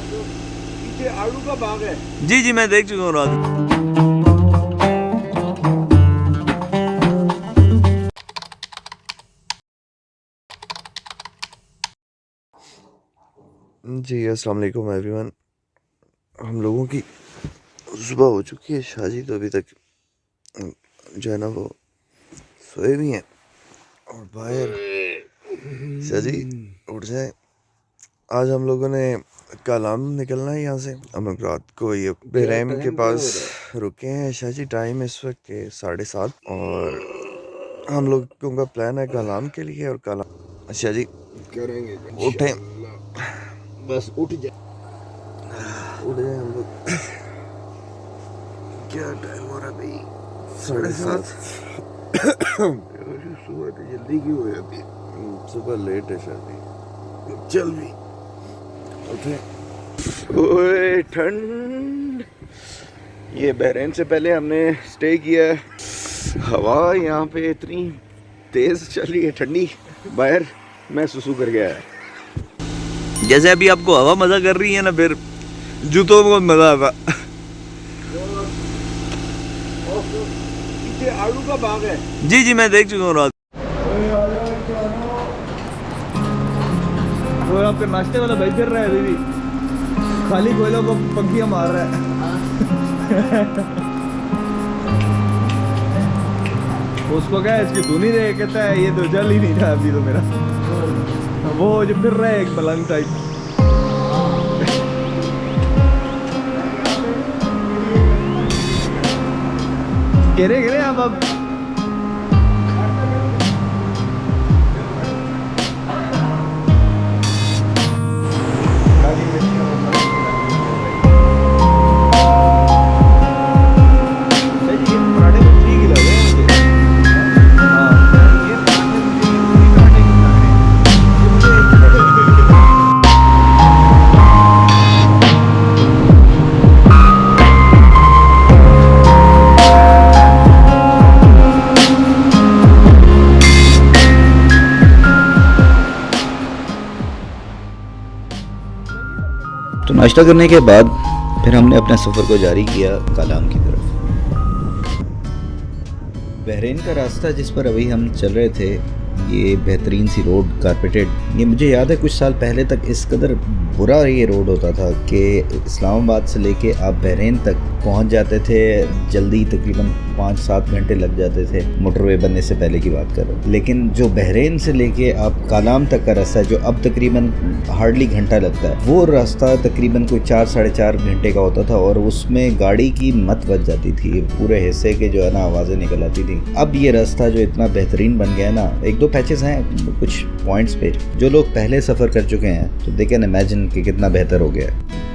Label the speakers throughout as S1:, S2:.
S1: पीछे आड़ू का बाग है।
S2: जी जी, मैं देख चुका हूँ रात।
S3: जी अस्सलाम वालेकुम एवरीवन। हम लोगों की सुबह हो चुकी है। शाजी तो अभी तक जो है ना वो सोए भी हैं और बाहर शाजी उठ जाए। आज हम लोगों ने कलाम निकलना है यहाँ से। हम लोग रात को ये बहरैम के पास रुके हैं। शाजी टाइम इस वक्त के 7:30 और हम लोगों का प्लान है कलाम के लिए। और कलाम शाजी
S1: करेंगे
S3: उठें,
S1: बस उठ जाए
S3: हम लोग। क्या टाइम हो रहा है भाई? 7:30।
S1: सुबह तो जल्दी क्यों हो जाती है?
S3: सुबह लेट है शादी।
S1: चल भी
S3: उठे।
S1: ओए ठंड। ये बहरैन से पहले हमने स्टे किया है। हवा यहाँ पे इतनी तेज चल रही है, ठंडी। बाहर मैं सुसु कर गया है।
S2: जैसे अभी आपको हवा मजा कर रही है ना, फिर जूतों में मजा आता।
S1: पीछे आड़ू का बाग है।
S2: जी जी, मैं देख चुका हूँ रात। वो आपके नाश्ते वाला भाई फिर रहा है दीदी, खाली कोयलों को पंखियां मार रहा है। उसको क्या है, इसकी धुन ही रहे, कहता है ये तो जल ही नहीं रहा अभी तो मेरा। वो जो फिर रहा है एक पलंग टाइप। गिरे आप अब।
S4: तो नाश्ता करने के बाद फिर हमने अपने सफ़र को जारी किया कलाम की तरफ। बहरीन का रास्ता जिस पर अभी हम चल रहे थे, ये बेहतरीन सी रोड कारपेटेड। ये मुझे याद है कुछ साल पहले तक इस कदर बुरा ये रोड होता था कि इस्लामाबाद से लेके आप बहरीन तक पहुंच जाते थे जल्दी, तकरीबन 5-7 घंटे लग जाते थे, मोटरवे बनने से पहले की बात कर रहा हूँ। लेकिन जो बहरीन से लेके आप कालाम तक का रास्ता है, जो अब तकरीबन हार्डली घंटा लगता है, वो रास्ता तकरीबन कोई 4-4.5 घंटे का होता था और उसमें गाड़ी की मत बच जाती थी, पूरे हिस्से के जो है ना आवाज़ें निकल आती थी। अब ये रास्ता जो इतना बेहतरीन बन गया है ना, 1-2 पैचेस हैं कुछ पॉइंट्स पे, जो लोग पहले सफ़र कर चुके हैं तो दे कैन इमेजिन कि कितना बेहतर हो गया है।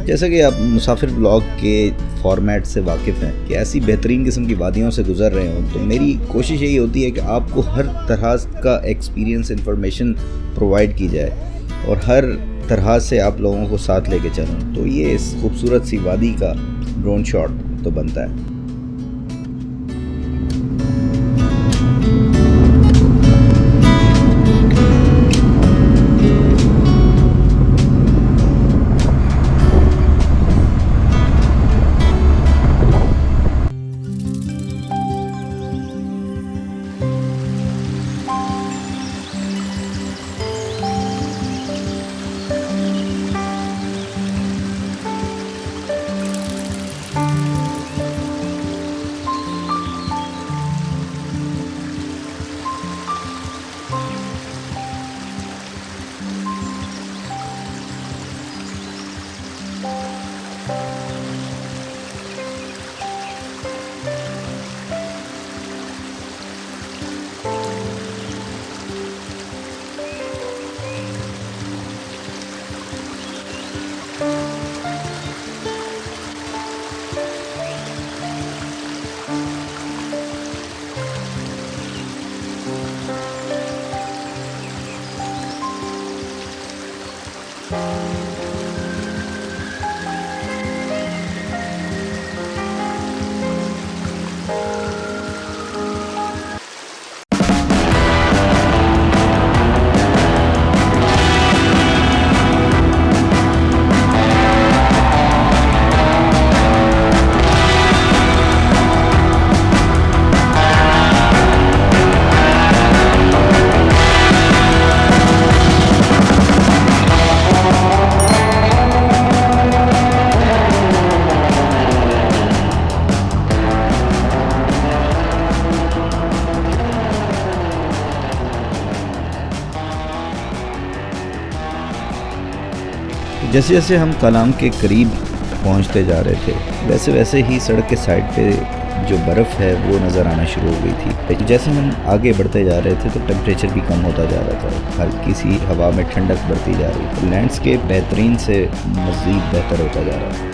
S4: जैसा कि आप मुसाफिर ब्लॉग के फॉर्मेट से वाकिफ़ हैं कि ऐसी बेहतरीन किस्म की वादियों से गुजर रहे हो, तो मेरी कोशिश यही होती है कि आपको हर तरह का एक्सपीरियंस इंफॉर्मेशन प्रोवाइड की जाए और हर तरह से आप लोगों को साथ लेके चलूँ। तो ये इस खूबसूरत सी वादी का ड्रोन शॉट तो बनता है। जैसे जैसे हम कलाम के करीब पहुंचते जा रहे थे वैसे वैसे ही सड़क के साइड पे जो बर्फ़ है वो नज़र आना शुरू हो गई थी। जैसे हम आगे बढ़ते जा रहे थे तो टेम्परेचर भी कम होता जा रहा था, हल्की सी हवा में ठंडक बढ़ती जा रही थी। लैंडस्केप बेहतरीन से मज़ीद बेहतर होता जा रहा था।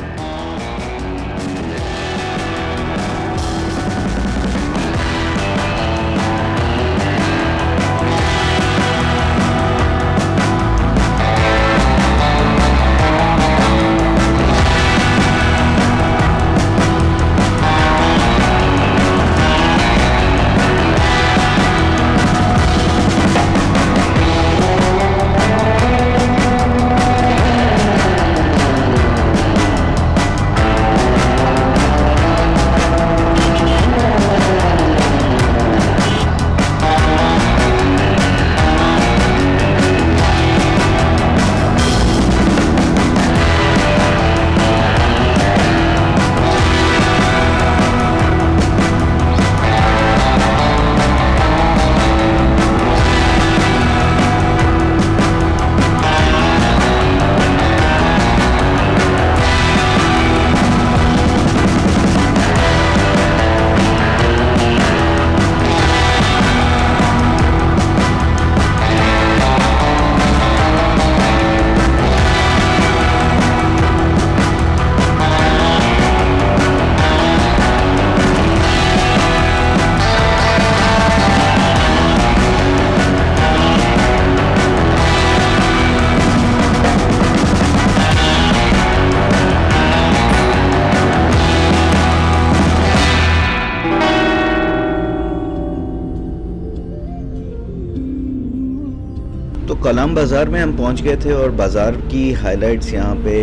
S4: तो कलाम बाज़ार में हम पहुंच गए थे और बाज़ार की हाइलाइट्स यहाँ पे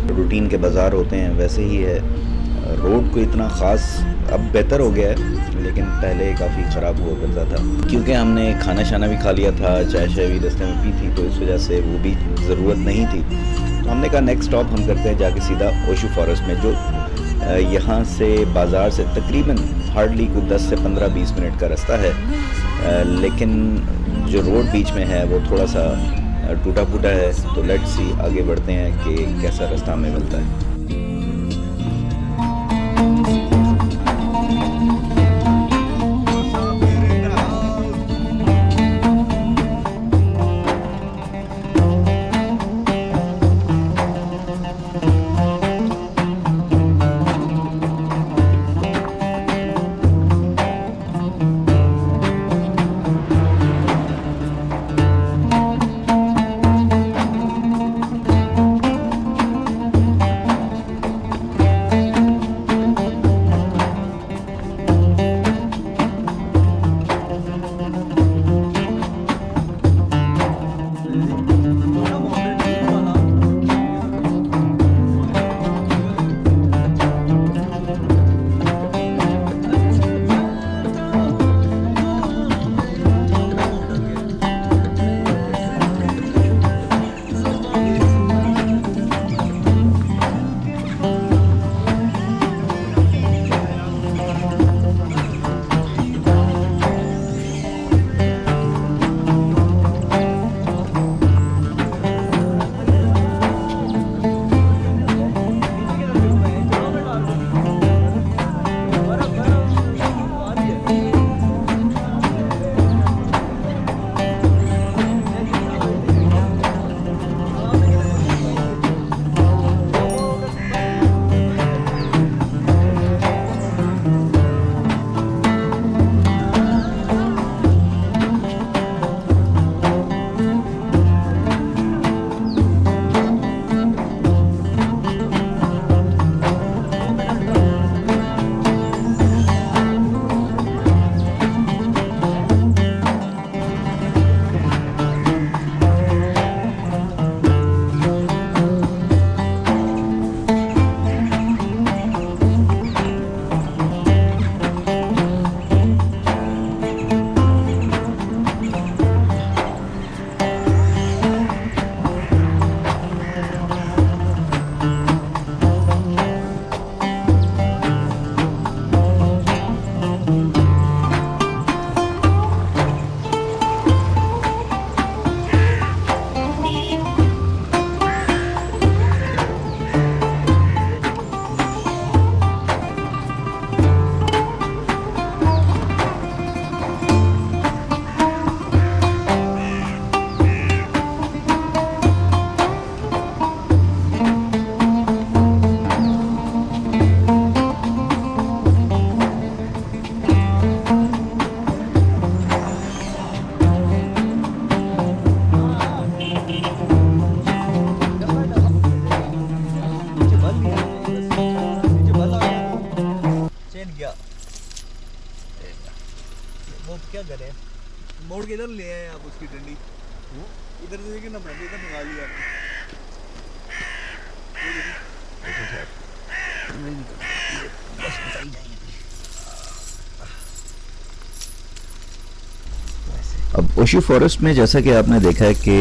S4: रूटीन के बाज़ार होते हैं वैसे ही है। रोड को इतना ख़ास अब बेहतर हो गया है लेकिन पहले काफ़ी ख़राब हुआ करता था क्योंकि हमने खाना शाना भी खा लिया था, चाय शाय भी रास्ते में पी थी तो इस वजह से वो भी ज़रूरत नहीं थी। तो हमने कहा नेक्स्ट स्टॉप हम करते हैं जाके सीधा ओशू फॉरेस्ट में, जो यहाँ से बाज़ार से तकरीबन हार्डली कुछ 10 से 15-20 मिनट का रास्ता है, लेकिन जो रोड बीच में है वो थोड़ा सा टूटा फूटा है। तो लेट्स सी आगे बढ़ते हैं कि कैसा रास्ता हमें मिलता है।
S2: वो क्या करें, मोड़ के इधर ले आए आप उसकी डंडी, इधर से देखिए ना बंदी इधर निकाल लिया
S4: अब ओशु फॉरेस्ट में जैसा कि आपने देखा है कि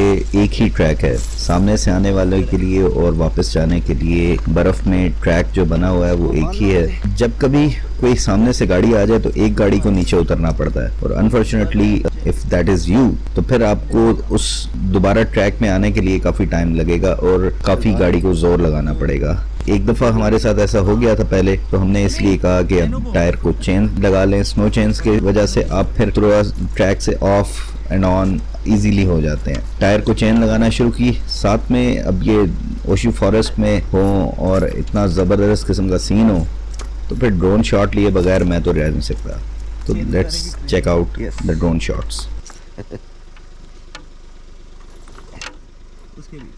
S4: एक ही ट्रैक है, सामने से आने वाले के लिए और वापस जाने के लिए बर्फ में ट्रैक जो बना हुआ है वो एक ही है। जब कभी कोई सामने से गाड़ी आ जाए तो एक गाड़ी को नीचे उतरना पड़ता है, और unfortunately if that is you तो फिर आपको उस दोबारा ट्रैक में आने के लिए काफी टाइम लगेगा और काफी गाड़ी को जोर लगाना पड़ेगा। एक दफा हमारे साथ ऐसा हो गया था पहले, तो हमने इसलिए कहा कि अब टायर को चेन लगा लें। स्नो चेन्स की वजह से आप फिर थोड़ा ट्रैक से ऑफ एंड ऑन इजीली हो जाते हैं। टायर को चेन लगाना शुरू की, साथ में अब ये ओशु फॉरेस्ट में हो और इतना ज़बरदस्त किस्म का सीन हो तो फिर ड्रोन शॉट लिए बगैर मैं तो रह नहीं सकता। तो let's check out the drone shots.
S2: उसके लिए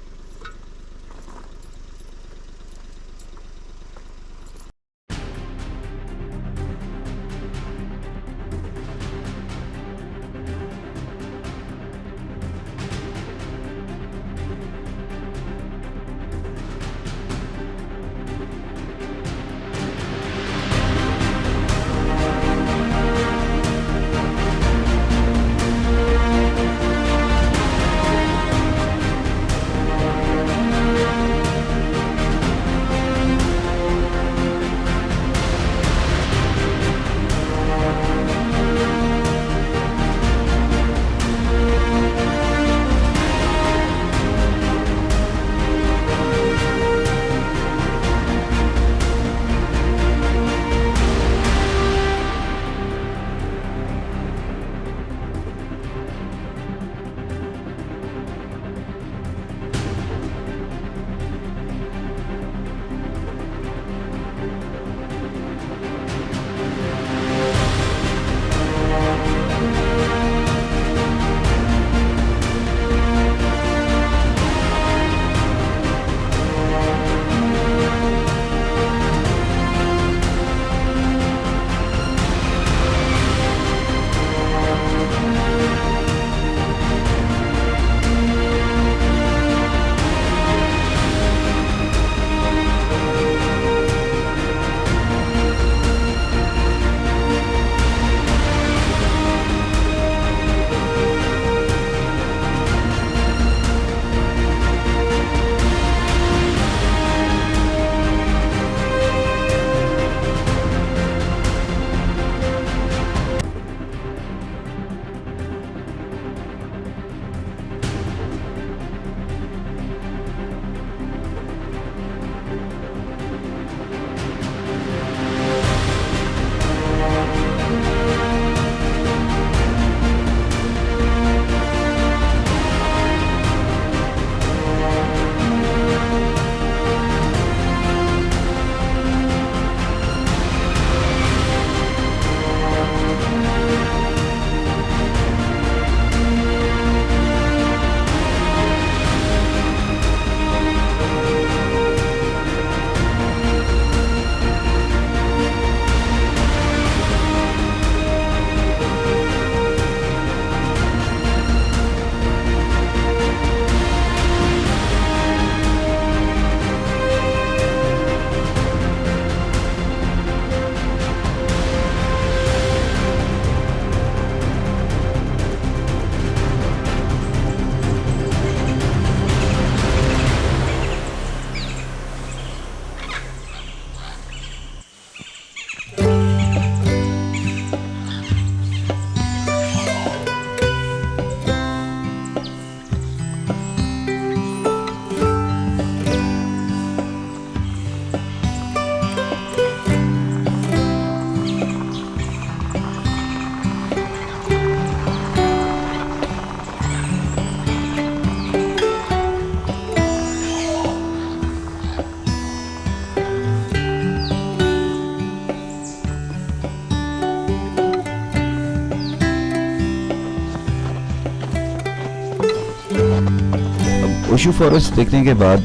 S4: ओशु फॉरेस्ट देखने के बाद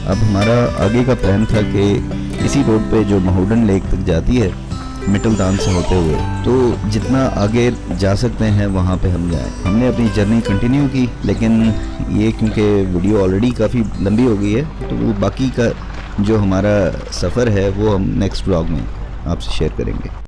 S4: अब हमारा आगे का प्लान था कि इसी रोड पे जो महोडन लेक तक जाती है मिटलदान से होते हुए। तो जितना आगे जा सकते हैं वहाँ पे हम जाएं। हमने अपनी जर्नी कंटिन्यू की, लेकिन ये क्योंकि वीडियो ऑलरेडी काफ़ी लंबी हो गई है, तो वो बाकी का जो हमारा सफ़र है वो हम नेक्स्ट व्लॉग में आपसे शेयर करेंगे।